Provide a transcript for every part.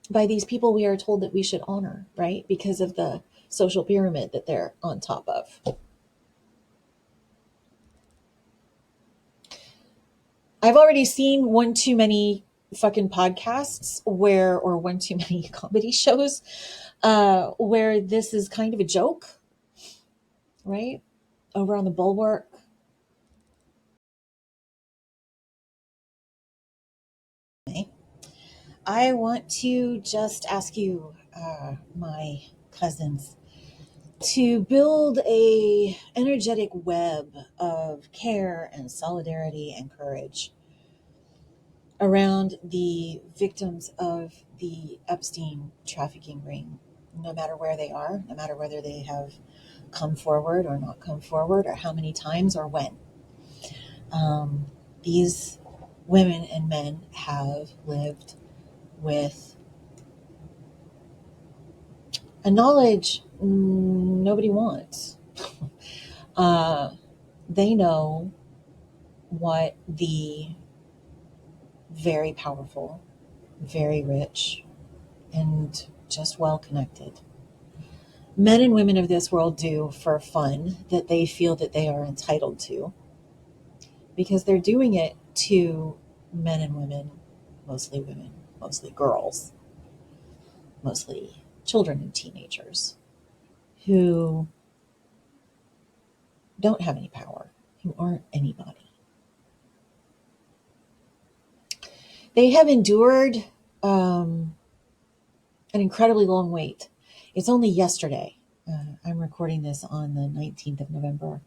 by these people we are told that we should honor, right? Because of the social pyramid that they're on top of. I've already seen one too many fucking podcasts where, or one too many comedy shows, where this is kind of a joke, right? Over on the Bulwark. I want to just ask you, my cousins, to build a energetic web of care and solidarity and courage around the victims of the Epstein trafficking ring, no matter where they are, no matter whether they have come forward or not come forward, or how many times or when. These women and men have lived with a knowledge nobody wants. Uh, they know what the very powerful, very rich, and just well connected men and women of this world do for fun that they feel that they are entitled to, because they're doing it to men and women, mostly girls, mostly children and teenagers who don't have any power, who aren't anybody. They have endured an incredibly long wait. It's only yesterday. I'm recording this on the 19th of November,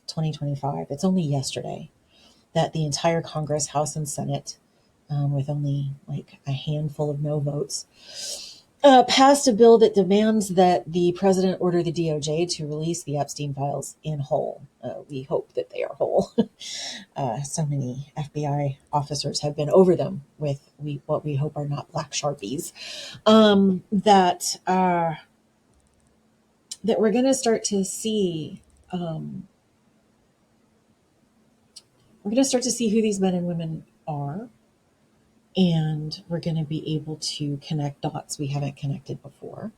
2025. It's only yesterday that the entire Congress, House, and Senate, with only like a handful of no votes, passed a bill that demands that the president order the DOJ to release the Epstein files in whole. We hope that they are whole. So many FBI officers have been over them with what we hope are not black Sharpies. That we're going to start to see. We're going to start to see who these men and women are, and we're going to be able to connect dots we haven't connected before.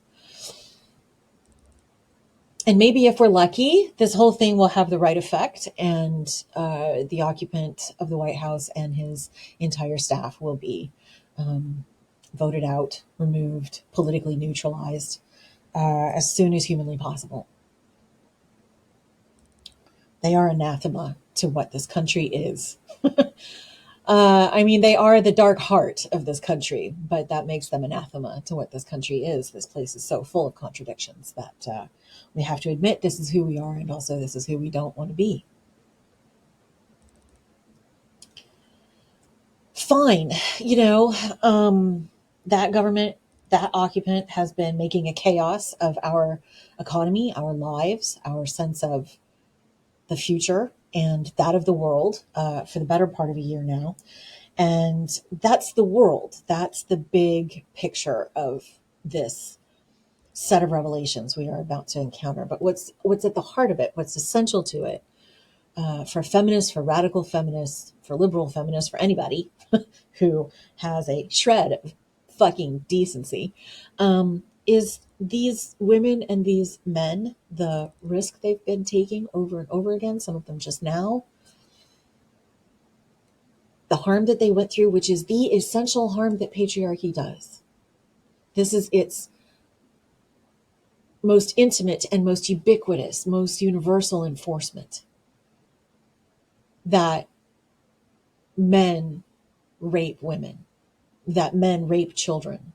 And maybe if we're lucky, this whole thing will have the right effect, and the occupant of the White House and his entire staff will be voted out, removed, politically neutralized as soon as humanly possible. They are anathema to what this country is. I mean, they are the dark heart of this country, but that makes them anathema to what this country is. This place is so full of contradictions that we have to admit this is who we are, and also this is who we don't want to be. Fine. That government, that occupant has been making a chaos of our economy, our lives, our sense of the future, and that of the world for the better part of a year now. And that's the world. That's the big picture of this set of revelations we are about to encounter. But what's at the heart of it, what's essential to it, for feminists, for radical feminists, for liberal feminists, for anybody who has a shred of fucking decency, is these women and these men, the risk they've been taking over and over again, some of them just now, the harm that they went through, which is the essential harm that patriarchy does. This is its most intimate and most ubiquitous, most universal enforcement, that men rape women, that men rape children,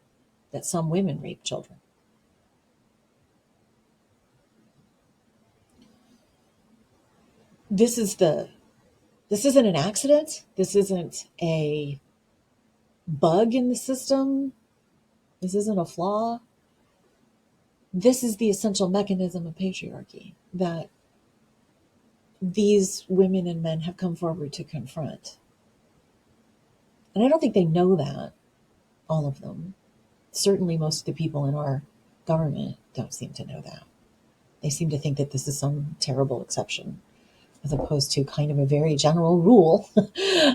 that some women rape children. This isn't an accident. This isn't a bug in the system. This isn't a flaw. This is the essential mechanism of patriarchy that these women and men have come forward to confront. And I don't think they know that, all of them. Certainly most of the people in our government don't seem to know that. They seem to think that this is some terrible exception, as opposed to kind of a very general rule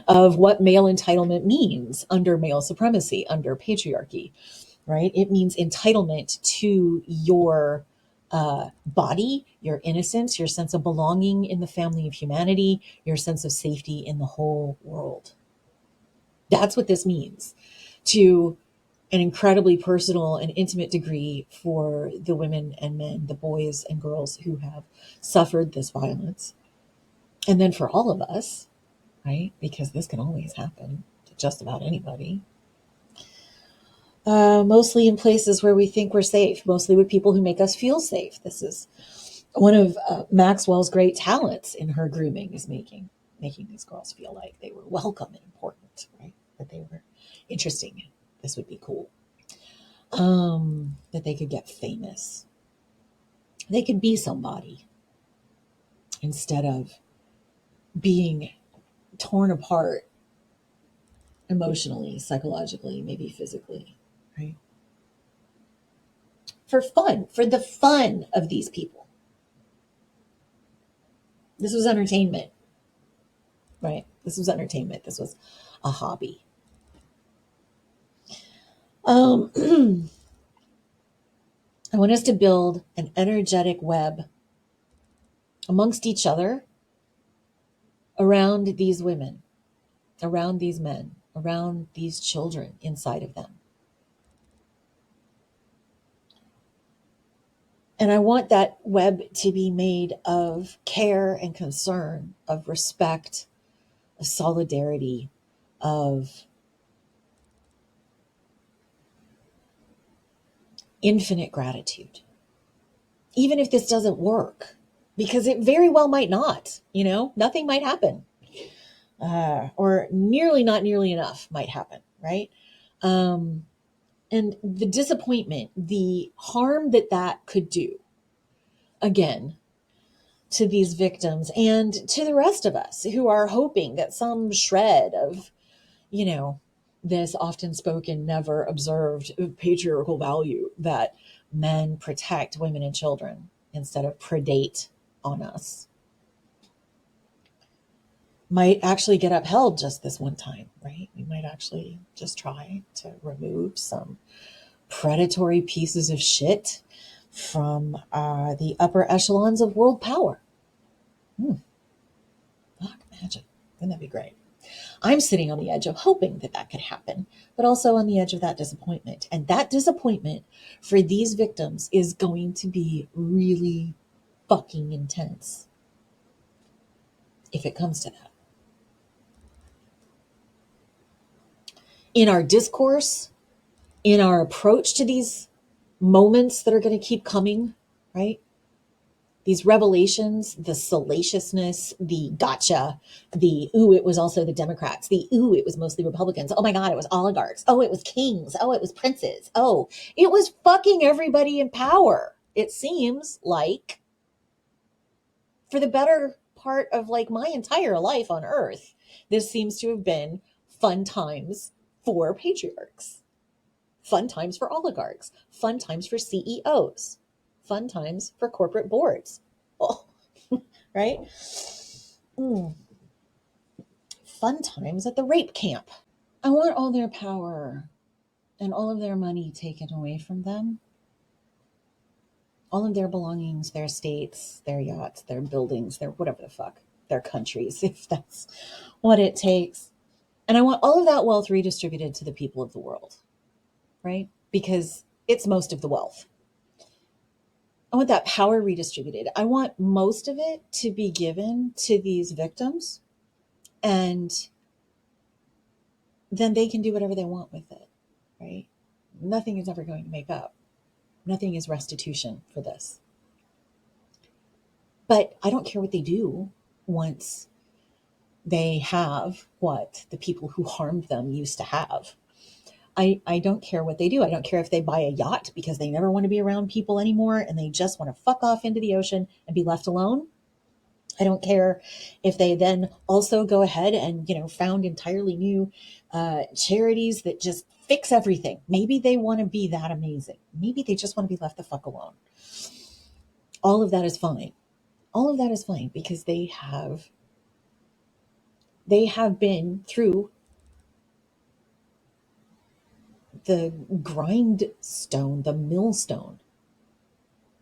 of what male entitlement means under male supremacy, under patriarchy, right? It means entitlement to your body, your innocence, your sense of belonging in the family of humanity, your sense of safety in the whole world. That's what this means to an incredibly personal and intimate degree for the women and men, the boys and girls who have suffered this violence. And then for all of us, right? Because this can always happen to just about anybody. Mostly in places where we think we're safe, mostly with people who make us feel safe. This is one of Maxwell's great talents in her grooming, is making these girls feel like they were welcome and important, right? That they were interesting. This would be cool. That they could get famous. They could be somebody instead of being torn apart emotionally, psychologically, maybe physically, right? For fun, for the fun of these people. This was entertainment, right? This was entertainment. This was a hobby. I want us to build an energetic web amongst each other around these women, around these men, around these children inside of them. And I want that web to be made of care and concern, of respect, of solidarity, of infinite gratitude. Even if this doesn't work, because it very well might not, nothing might happen. Or not nearly enough might happen, right? And the disappointment, the harm that could do, again, to these victims and to the rest of us who are hoping that some shred of, this often spoken, never observed patriarchal value that men protect women and children instead of predate on us, might actually get upheld just this one time, right? We might actually just try to remove some predatory pieces of shit from the upper echelons of world power. Fuck, imagine. Wouldn't that be great? I'm sitting on the edge of hoping that could happen, but also on the edge of that disappointment. And that disappointment for these victims is going to be really fucking intense if it comes to that. In our discourse, in our approach to these moments that are going to keep coming, right? These revelations, the salaciousness, the gotcha, the, ooh, it was also the Democrats, the, ooh, it was mostly Republicans. Oh my God, it was oligarchs. Oh, it was kings. Oh, it was princes. Oh, it was fucking everybody in power. It seems like for the better part of like my entire life on earth, this seems to have been fun times for patriarchs, fun times for oligarchs, fun times for CEOs, fun times for corporate boards. Oh, right? Fun times at the rape camp. I want all their power and all of their money taken away from them. All of their belongings, their estates, their yachts, their buildings, their whatever the fuck, their countries, if that's what it takes. And I want all of that wealth redistributed to the people of the world, right? Because it's most of the wealth. I want that power redistributed. I want most of it to be given to these victims, and then they can do whatever they want with it, right? Nothing is ever going to make up. Nothing is restitution for this. But I don't care what they do once they have what the people who harmed them used to have. I don't care what they do. I don't care if they buy a yacht because they never want to be around people anymore and they just want to fuck off into the ocean and be left alone. I don't care if they then also go ahead and, found entirely new charities that just fix everything. Maybe they want to be that amazing. Maybe they just want to be left the fuck alone. All of that is fine. All of that is fine because they have been through the grindstone, the millstone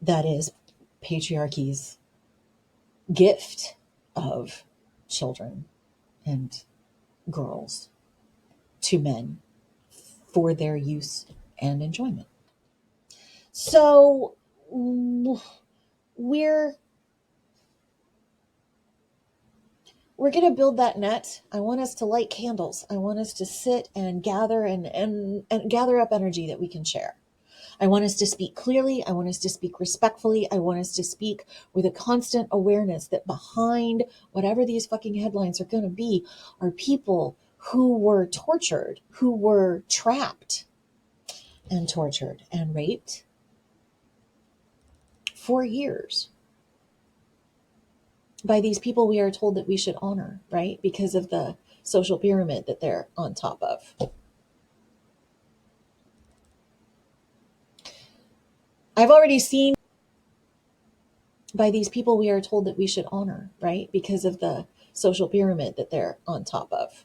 that is patriarchy's gift of children and girls to men for their use and enjoyment. So we're going to build that net. I want us to light candles. I want us to sit and gather and gather up energy that we can share. I want us to speak clearly. I want us to speak respectfully. I want us to speak with a constant awareness that behind whatever these fucking headlines are going to be are people who were tortured, who were trapped and tortured and raped for years by these people we are told that we should honor, right? Because of the social pyramid that they're on top of. I've already seen by these people we are told that we should honor, right? Because of the social pyramid that they're on top of.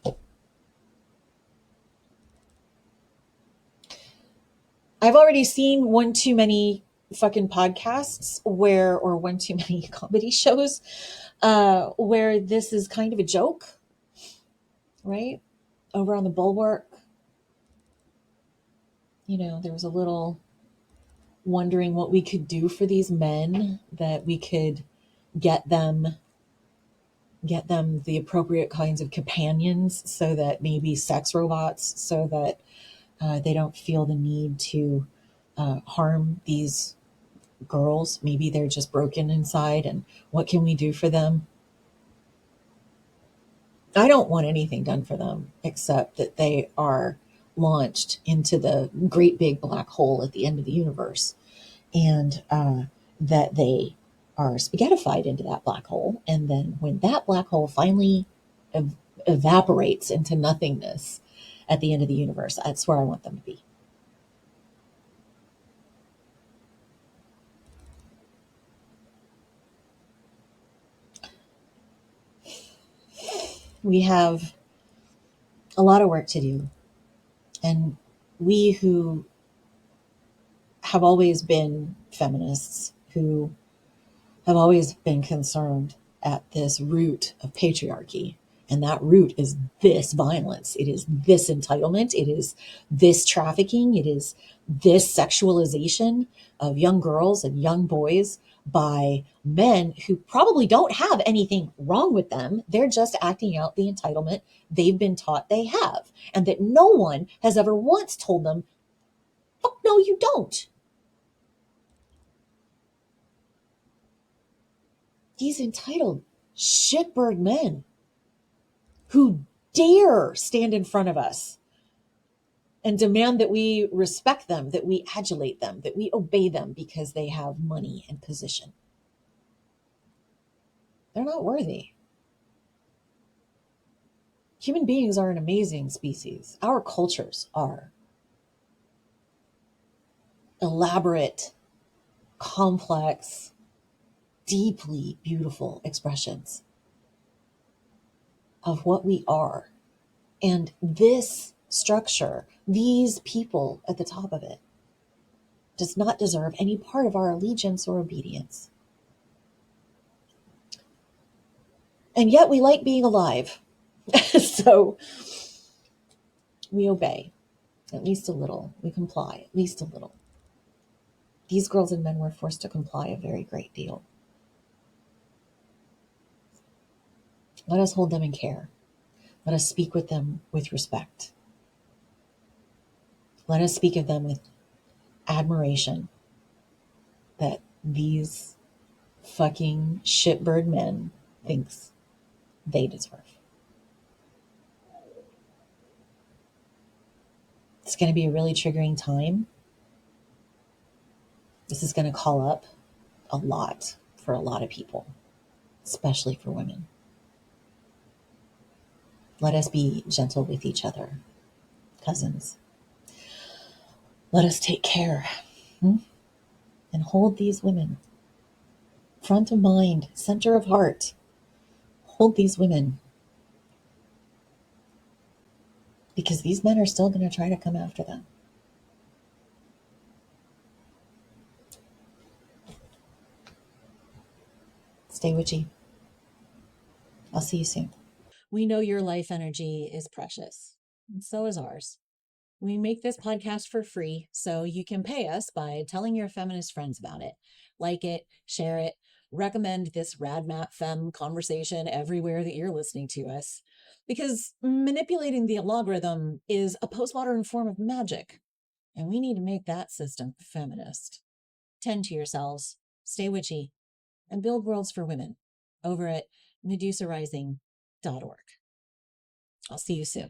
I've already seen one too many fucking podcasts or one too many comedy shows where this is kind of a joke, right? Over on the Bulwark, there was a little wondering what we could do for these men, that we could get them the appropriate kinds of companions, so that maybe sex robots, so that they don't feel the need to harm these girls. Maybe they're just broken inside, and what can we do for them? I don't want anything done for them except that they are launched into the great big black hole at the end of the universe, and that they are spaghettified into that black hole. And then when that black hole finally evaporates into nothingness at the end of the universe, that's where I want them to be. We have a lot of work to do. And we who have always been feminists, who have always been concerned at this root of patriarchy, and that root is this violence, it is this entitlement, it is this trafficking, it is this sexualization of young girls and young boys by men who probably don't have anything wrong with them. They're just acting out the entitlement they've been taught they have, and that no one has ever once told them, fuck no, you don't. These entitled shitbird men who dare stand in front of us and demand that we respect them, that we adulate them, that we obey them because they have money and position. They're not worthy. Human beings are an amazing species. Our cultures are elaborate, complex, deeply beautiful expressions of what we are. And this structure, these people at the top of it, does not deserve any part of our allegiance or obedience. And yet we like being alive. So we obey, at least a little. We comply, at least a little. These girls and men were forced to comply a very great deal. Let us hold them in care. Let us speak with them with respect. Let us speak of them with admiration that these fucking shitbird men thinks they deserve. It's going to be a really triggering time. This is going to call up a lot for a lot of people, especially for women. Let us be gentle with each other, cousins. Let us take care and hold these women front of mind, center of heart. Hold these women, because these men are still going to try to come after them. Stay witchy. I'll see you soon. We know your life energy is precious, and so is ours. We make this podcast for free, so you can pay us by telling your feminist friends about it. Like it, share it, recommend this Radmap Femme conversation everywhere that you're listening to us. Because manipulating the algorithm is a postmodern form of magic, and we need to make that system feminist. Tend to yourselves, stay witchy, and build worlds for women over at medusarising.org. I'll see you soon.